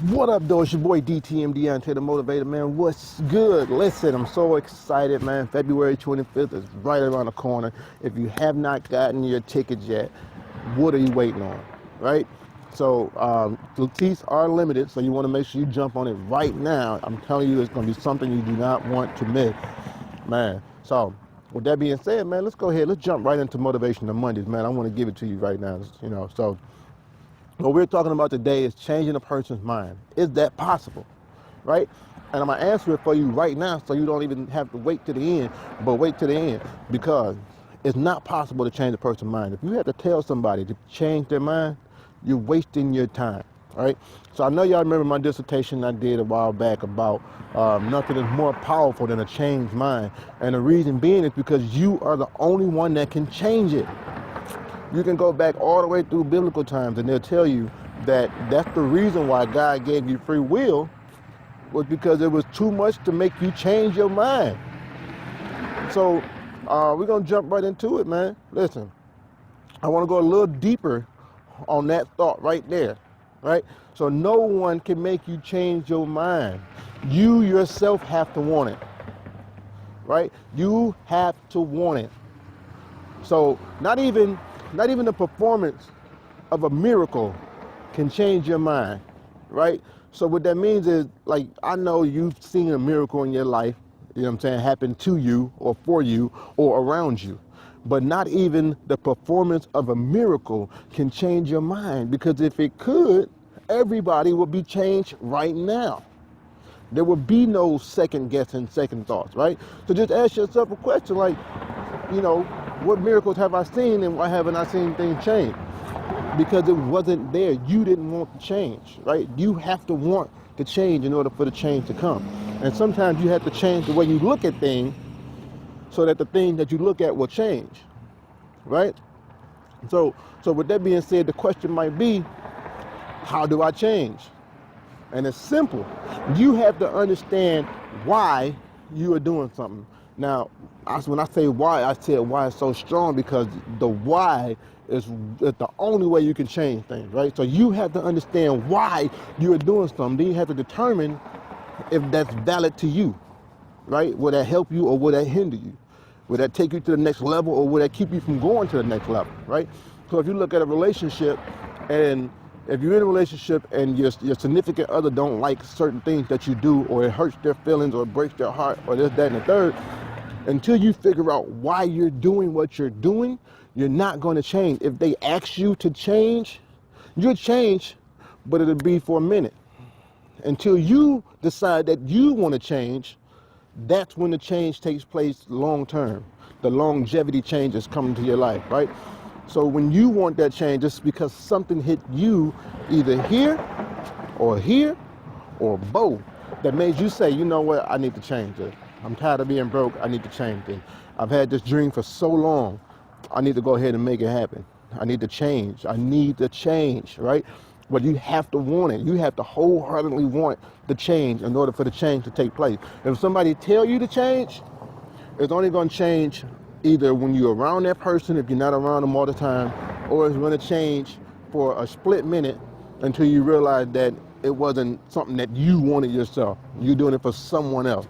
What up, though? It's your boy DTM Deontay the Motivator, man. What's good? Listen, I'm so excited, man. February 25th is right around the corner. If you have not gotten your tickets yet, what are you waiting on, right? So, the seats are limited, so you want to make sure you jump on it right now. I'm telling you, it's going to be something you do not want to miss, man. So, with that being said, man, let's go ahead. Let's jump right into Motivation Mondays, man. I want to give it to you right now, so. What we're talking about today is changing a person's mind. Is that possible? Right? And I'm going to answer it for you right now so you don't even have to wait to the end, but wait to the end because it's not possible to change a person's mind. If you have to tell somebody to change their mind, you're wasting your time. Right? So I know y'all remember my dissertation I did a while back about nothing is more powerful than a changed mind. And the reason being is because you are the only one that can change it. You can go back all the way through biblical times and they'll tell you that that's the reason why God gave you free will was because it was too much to make you change your mind. So we're going to jump right into it, man. Listen, I want to go a little deeper on that thought right there, right? So no one can make you change your mind. You yourself have to want it, right? You have to want it. So not even the performance of a miracle can change your mind, right? So what that means is, like, I know you've seen a miracle in your life, you know what I'm saying, happen to you or for you or around you. But not even the performance of a miracle can change your mind, because if it could, everybody would be changed right now. There would be no second guessing, second thoughts, right? So just ask yourself a question like, what miracles have I seen and why haven't I seen things change? Because it wasn't there. You didn't want the change, right? You have to want the change in order for the change to come. And sometimes you have to change the way you look at things so that the thing that you look at will change, right? So with that being said, the question might be, how do I change? And it's simple. You have to understand why you are doing something. Now, when I say why, I said why it's so strong because the why is the only way you can change things, right? So you have to understand why you are doing something. Then you have to determine if that's valid to you, right? Will that help you or will that hinder you? Will that take you to the next level or will that keep you from going to the next level, right? So if you look at a relationship and if you're in a relationship and your significant other don't like certain things that you do, or it hurts their feelings or breaks their heart or this, that, and the third, until you figure out why you're doing what you're doing, you're not going to change. If they ask you to change, you'll change, but it'll be for a minute. Until you decide that you want to change, that's when the change takes place long term. The longevity change is coming to your life, right? So when you want that change, it's because something hit you either here or both that made you say, you know what, I need to change it. I'm tired of being broke. I need to change it. I've had this dream for so long. I need to go ahead and make it happen. I need to change. I need to change, right? But you have to want it. You have to wholeheartedly want the change in order for the change to take place. If somebody tell you to change, it's only going to change either when you're around that person, if you're not around them all the time, or it's going to change for a split minute until you realize that it wasn't something that you wanted yourself. You're doing it for someone else.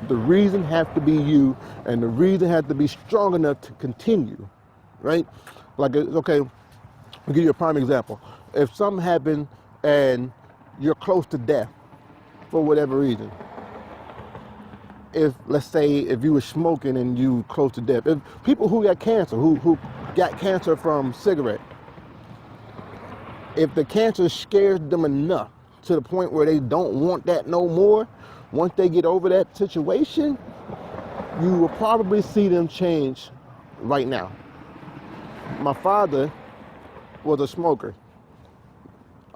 The reason has to be you, and the reason has to be strong enough to continue, right? Like, okay, I'll give you a prime example. If something happened and you're close to death for whatever reason, if, let's say, if you were smoking and you close to death, if people who got cancer, who got cancer from cigarette, if the cancer scares them enough to the point where they don't want that no more, once they get over that situation, you will probably see them change right now. My father was a smoker.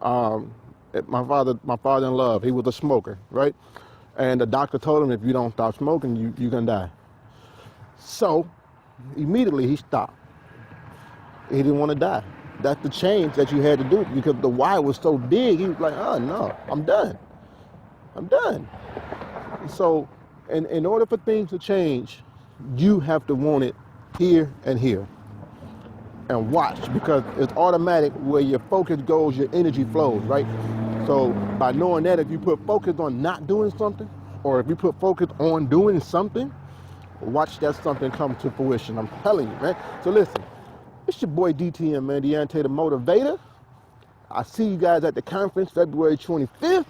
My father-in-law, he was a smoker, right? And the doctor told him, if you don't stop smoking, you're gonna die. So immediately he stopped. He didn't want to die. That's the change that you had to do, because the why was so big. He was like, oh no, I'm done. So in order for things to change, you have to want it here and here. And watch, because it's automatic where your focus goes, your energy flows, right? So by knowing that, if you put focus on not doing something, or if you put focus on doing something, watch that something come to fruition. I'm telling you, man. So listen, it's your boy DTM, man, Deontay the Motivator. I see you guys at the conference February 25th.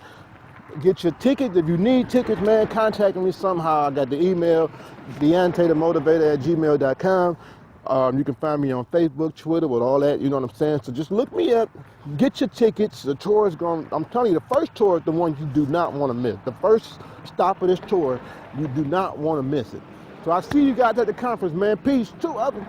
Get your tickets. If you need tickets, man, contact me somehow. I got the email, DeontayTheMotivator@gmail.com. You can find me on Facebook, Twitter, with all that, you know what I'm saying? So just look me up, get your tickets. The tour is going, I'm telling you, the first tour is the one you do not want to miss. The first stop of this tour, you do not want to miss it. So I see you guys at the conference, man. Peace. 2 others.